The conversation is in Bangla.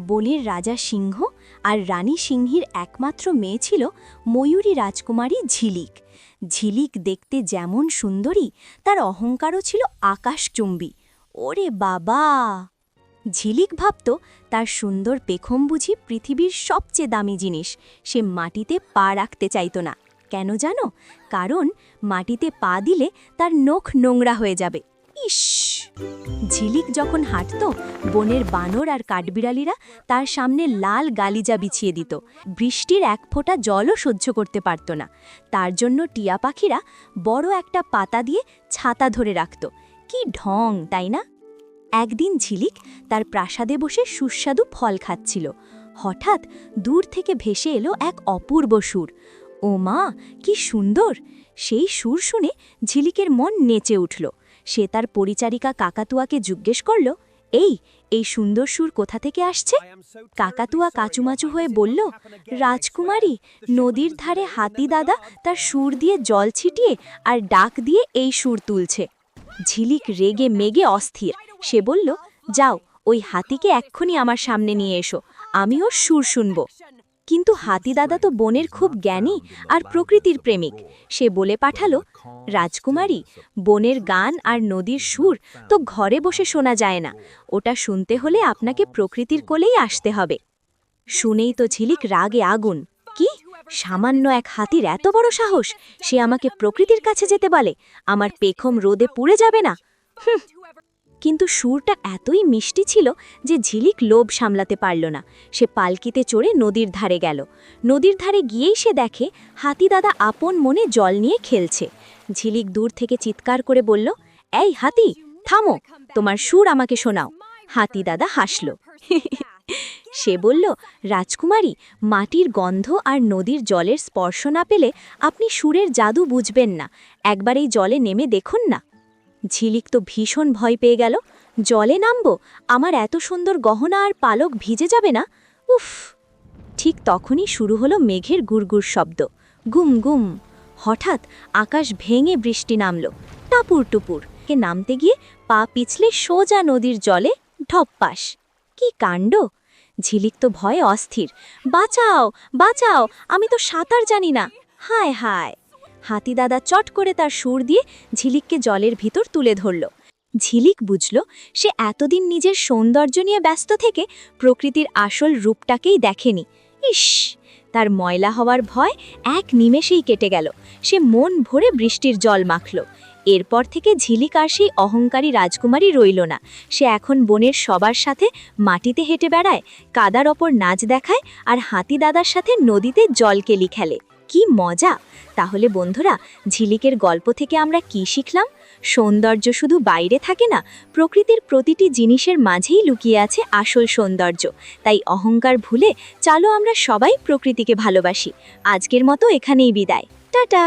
বনের রাজা সিংহ আর রানী সিংহীর একমাত্র মেয়ে ছিল ময়ূরী রাজকুমারী ঝিলিক। ঝিলিক দেখতে যেমন সুন্দরী, তার অহংকারও ছিল আকাশচুম্বী। ওরে বাবা! ঝিলিক ভাবত তার সুন্দর পেখম বুঝি পৃথিবীর সবচেয়ে দামি জিনিস। সে মাটিতে পা রাখতে চাইত না। কেন জানো? কারণ মাটিতে পা দিলে তার নখ নোংরা হয়ে যাবে। ইস! ঝিলিক যখন হাঁটত, বনের বানর আর কাঠবিড়ালিরা তার সামনে লাল গালিজা বিছিয়ে দিত। বৃষ্টির এক ফোঁটা জলও সহ্য করতে পারত না। তার জন্য টিয়া পাখিরা বড় একটা পাতা দিয়ে ছাতা ধরে রাখত। কি ঢং, তাই না? একদিন ঝিলিক তার প্রাসাদে বসে সুস্বাদু ফল খাচ্ছিল। হঠাৎ দূর থেকে ভেসে এলো এক অপূর্ব সুর। ও মা, কি সুন্দর! সেই সুর শুনে ঝিলিকের মন নেচে উঠল। সে তার পরিচারিকা কাকাতুয়াকে জিজ্ঞেস করল, এই সুন্দর সুর কোথা থেকে আসছে? কাকাতুয়া কাচুমাচু হয়ে বলল, রাজকুমারী, নদীর ধারে হাতি দাদা তার সুর দিয়ে জল ছিটিয়ে আর ডাক দিয়ে এই সুর তুলছে। ঝিলিক রেগে মেগে অস্থির। সে বলল, যাও, ওই হাতিকে এক্ষুনি আমার সামনে নিয়ে এসো, আমি ওর সুর শুনব। কিন্তু হাতি দাদা তো বনের খুব জ্ঞানী আর প্রকৃতির প্রেমিক। সে বলে পাঠালো, রাজকুমারী, বনের গান আর নদীর সুর তো ঘরে বসে শোনা যায় না। ওটা শুনতে হলে আপনাকে প্রকৃতির কোলেই আসতে হবে। শুনেই তো ঝিলিক রাগে আগুন। কি? সামান্য এক হাতির এত বড় সাহস! সে আমাকে প্রকৃতির কাছে যেতে বলে? আমার পেখম রোদে পুড়ে যাবে না? কিন্তু সুরটা এতই মিষ্টি ছিল যে ঝিলিক লোভ সামলাতে পারল না। সে পালকিতে চড়ে নদীর ধারে গেল। নদীর ধারে গিয়েই সে দেখে হাতি দাদা আপন মনে জল নিয়ে খেলছে। ঝিলিক দূর থেকে চিৎকার করে বলল, এই হাতি, থামো, তোমার সুর আমাকে শোনাও। হাতি দাদা হাসল। সে বলল, রাজকুমারী, মাটির গন্ধ আর নদীর জলের স্পর্শ না পেলে আপনি সুরের জাদু বুঝবেন না। একবার এই জলে নেমে দেখুন না। ঝিলিক তো ভীষণ ভয় পেয়ে গেল। জলে নামবো? আমার এত সুন্দর গহনা আর পালক ভিজে যাবে না? উফ! ঠিক তখনই শুরু হলো মেঘের গুড়গুড় শব্দ। গুম গুম! হঠাৎ আকাশ ভেঙে বৃষ্টি নামল, টাপুর টুপুর। কে নামতে গিয়ে পা পিছলে সোজা নদীর জলে ঢপ্পাস। কি কাণ্ড! ঝিলিক তো ভয়ে অস্থির। বাঁচাও, বাঁচাও, আমি তো সাঁতার জানি না। হায় হায়! হাতি দাদা চট করে তার সুর দিয়ে ঝিলিককে জলের ভিতর তুলে ধরল। ঝিলিক বুঝল, সে এতদিন নিজের সৌন্দর্য নিয়ে ব্যস্ত থেকে প্রকৃতির আসল রূপটাকেই দেখেনি। ইস! তার ময়লা হওয়ার ভয় এক নিমেষেই কেটে গেল। সে মন ভরে বৃষ্টির জল মাখল। এরপর থেকে ঝিলিক আর সেই অহংকারী রাজকুমারী রইল না। সে এখন বনের সবার সাথে মাটিতে হেঁটে বেড়ায়, কাদার ওপর নাচ দেখায় আর হাতি দাদার সাথে নদীতে জলকেলি খেলে। কি মজা! তাহলে বন্ধুরা, ঝিলিকের গল্প থেকে আমরা কি শিখলাম? সৌন্দর্য শুধু বাইরে থাকে না, প্রকৃতির প্রতিটি জিনিসের মাঝেই লুকিয়ে আছে আসল সৌন্দর্য। তাই অহংকার ভুলে চলো আমরা সবাই প্রকৃতিকে ভালোবাসি। আজকের মতো এখানেই বিদায়। টাটা।